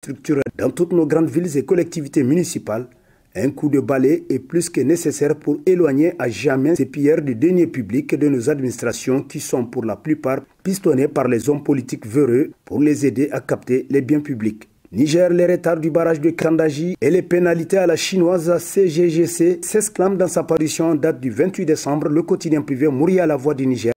structurelles dans toutes nos grandes villes et collectivités municipales, un coup de balai est plus que nécessaire pour éloigner à jamais ces pilleurs de deniers publics de nos administrations qui sont pour la plupart pistonnés par les hommes politiques véreux pour les aider à capter les biens publics. Niger, les retards du barrage de Kandaji et les pénalités à la chinoise CGGC s'exclament dans sa parution en date du 28 décembre, le quotidien privé Mouria La Voix du Niger,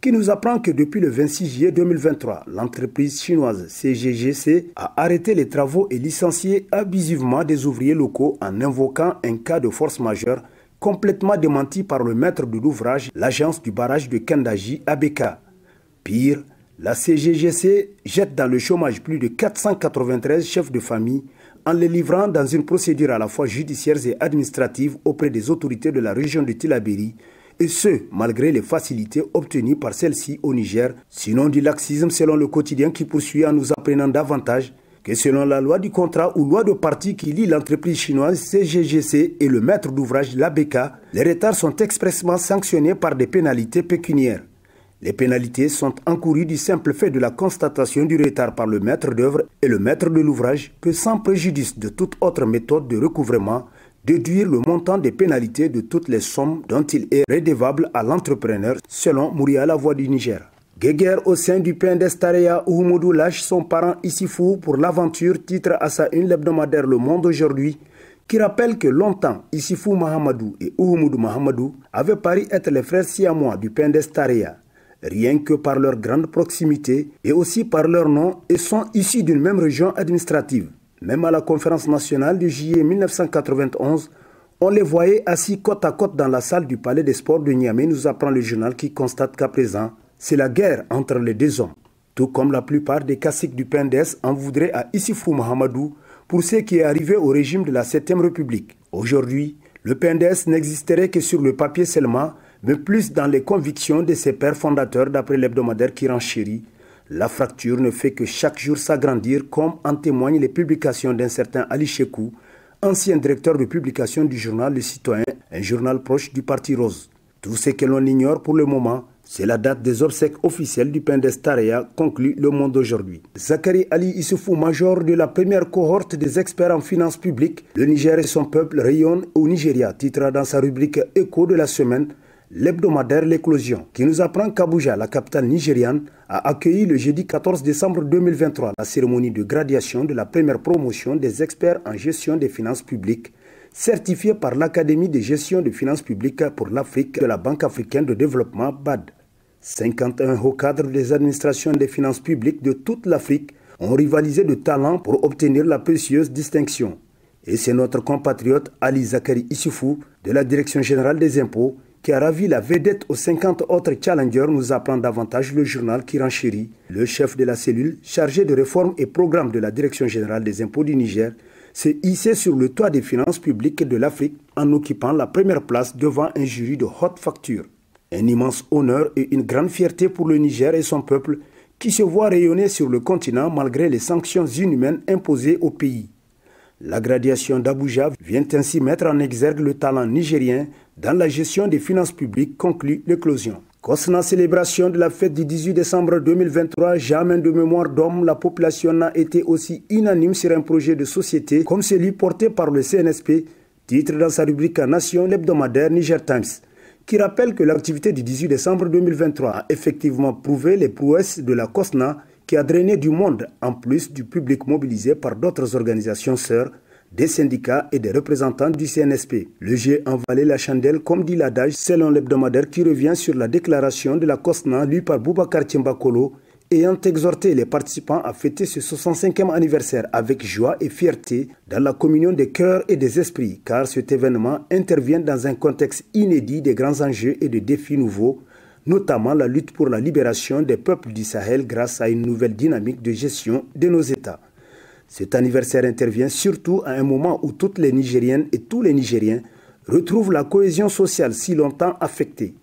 qui nous apprend que depuis le 26 juillet 2023, l'entreprise chinoise CGGC a arrêté les travaux et licencié abusivement des ouvriers locaux en invoquant un cas de force majeure complètement démenti par le maître de l'ouvrage, l'agence du barrage de Kandaji, ABK. Pire, la CGGC jette dans le chômage plus de 493 chefs de famille en les livrant dans une procédure à la fois judiciaire et administrative auprès des autorités de la région de Tillabéri, et ce, malgré les facilités obtenues par celle-ci au Niger, sinon du laxisme selon le quotidien qui poursuit en nous apprenant davantage que selon la loi du contrat ou loi de parti qui lie l'entreprise chinoise CGGC et le maître d'ouvrage l'ABK, les retards sont expressément sanctionnés par des pénalités pécuniaires. Les pénalités sont encourues du simple fait de la constatation du retard par le maître d'œuvre et le maître de l'ouvrage peut, sans préjudice de toute autre méthode de recouvrement, déduire le montant des pénalités de toutes les sommes dont il est redevable à l'entrepreneur, selon Mouria La Voix du Niger. Guéguerre au sein du PNDS Tareya, Oumoudou lâche son parent Issifou pour l'aventure, titre à sa une l'hebdomadaire Le Monde aujourd'hui, qui rappelle que longtemps, Issifou Mahamadou et Oumoudou Mahamadou avaient paru être les frères siamois du PNDS Tareya. Rien que par leur grande proximité et aussi par leur nom, ils sont issus d'une même région administrative. Même à la conférence nationale de juillet 1991, on les voyait assis côte à côte dans la salle du palais des sports de Niamey, nous apprend le journal qui constate qu'à présent, c'est la guerre entre les deux hommes. Tout comme la plupart des caciques du PNDS en voudraient à Issifou Mahamadou pour ce qui est arrivé au régime de la 7e République. Aujourd'hui, le PNDS n'existerait que sur le papier seulement, mais plus dans les convictions de ses pères fondateurs d'après l'hebdomadaire qui renchérit. La fracture ne fait que chaque jour s'agrandir comme en témoignent les publications d'un certain Ali Chekou, ancien directeur de publication du journal Le Citoyen, un journal proche du Parti Rose. Tout ce que l'on ignore pour le moment, c'est la date des obsèques officielles du PNDS Tareya, conclut Le Monde aujourd'hui. Zakari Ali Issoufou, major de la première cohorte des experts en finances publiques, le Niger et son peuple rayonnent au Nigeria, titre dans sa rubrique Écho de la semaine, l'hebdomadaire L'Éclosion, qui nous apprend qu'Abuja, la capitale nigériane, a accueilli le jeudi 14 décembre 2023 la cérémonie de graduation de la première promotion des experts en gestion des finances publiques, certifiée par l'Académie de gestion des finances publiques pour l'Afrique de la Banque africaine de développement BAD. 51 hauts cadres des administrations des finances publiques de toute l'Afrique ont rivalisé de talent pour obtenir la précieuse distinction. Et c'est notre compatriote Ali Zakari Issoufou de la Direction générale des impôts qui a ravi la vedette aux 50 autres challengers, nous apprend davantage le journal qui renchérit. Le chef de la cellule chargé de réforme et programme de la Direction générale des impôts du Niger s'est hissé sur le toit des finances publiques de l'Afrique en occupant la première place devant un jury de haute facture. Un immense honneur et une grande fierté pour le Niger et son peuple qui se voit rayonner sur le continent malgré les sanctions inhumaines imposées au pays. La graduation d'Abuja vient ainsi mettre en exergue le talent nigérien dans la gestion des finances publiques, conclut L'Éclosion. Concernant célébration de la fête du 18 décembre 2023, jamais de mémoire d'homme, la population n'a été aussi unanime sur un projet de société comme celui porté par le CNSP, titre dans sa rubrique Nation, l'hebdomadaire Niger Times, qui rappelle que l'activité du 18 décembre 2023 a effectivement prouvé les prouesses de la COSNA qui a drainé du monde, en plus du public mobilisé par d'autres organisations sœurs, des syndicats et des représentants du CNSP. Le jet envalait la chandelle, comme dit l'adage, selon l'hebdomadaire qui revient sur la déclaration de la COSNA lue par Boubacar Timbakolo, ayant exhorté les participants à fêter ce 65e anniversaire avec joie et fierté dans la communion des cœurs et des esprits, car cet événement intervient dans un contexte inédit des grands enjeux et de défis nouveaux, notamment la lutte pour la libération des peuples du Sahel grâce à une nouvelle dynamique de gestion de nos États. Cet anniversaire intervient surtout à un moment où toutes les Nigériennes et tous les Nigériens retrouvent la cohésion sociale si longtemps affectée.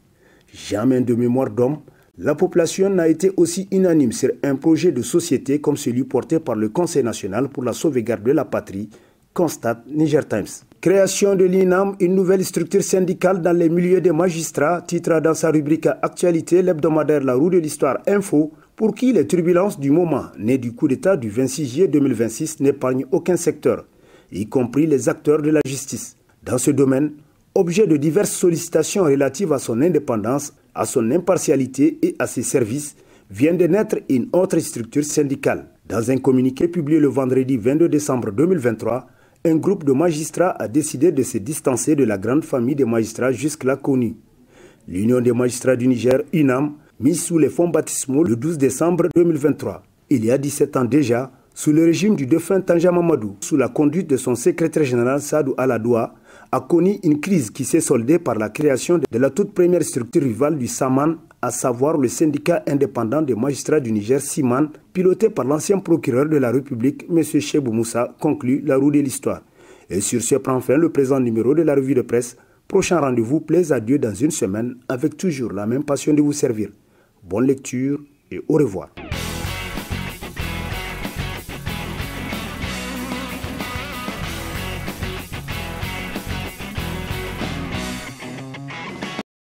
Jamais de mémoire d'homme, la population n'a été aussi unanime sur un projet de société comme celui porté par le Conseil national pour la sauvegarde de la patrie, constate Niger Times. Création de l'INAM, une nouvelle structure syndicale dans les milieux des magistrats, titre dans sa rubrique Actualité, l'hebdomadaire La Roue de l'Histoire Info, pour qui les turbulences du moment nées du coup d'État du 26 juillet 2026 n'épargnent aucun secteur, y compris les acteurs de la justice. Dans ce domaine, objet de diverses sollicitations relatives à son indépendance, à son impartialité et à ses services, vient de naître une autre structure syndicale. Dans un communiqué publié le vendredi 22 décembre 2023, un groupe de magistrats a décidé de se distancer de la grande famille des magistrats jusque-là connue. L'Union des magistrats du Niger, UNAM, mise sous les fonds baptismaux le 12 décembre 2023. Il y a 17 ans déjà, sous le régime du défunt Tanja Mamadou, sous la conduite de son secrétaire général Sadou Aladoua, a connu une crise qui s'est soldée par la création de la toute première structure rivale du SAMAN, à savoir le syndicat indépendant des magistrats du Niger, SIMAN, piloté par l'ancien procureur de la République, M. Chebou Moussa, conclut la roue de l'histoire. Et sur ce prend fin le présent numéro de la revue de presse. Prochain rendez-vous, plaise à Dieu dans une semaine, avec toujours la même passion de vous servir. Bonne lecture et au revoir.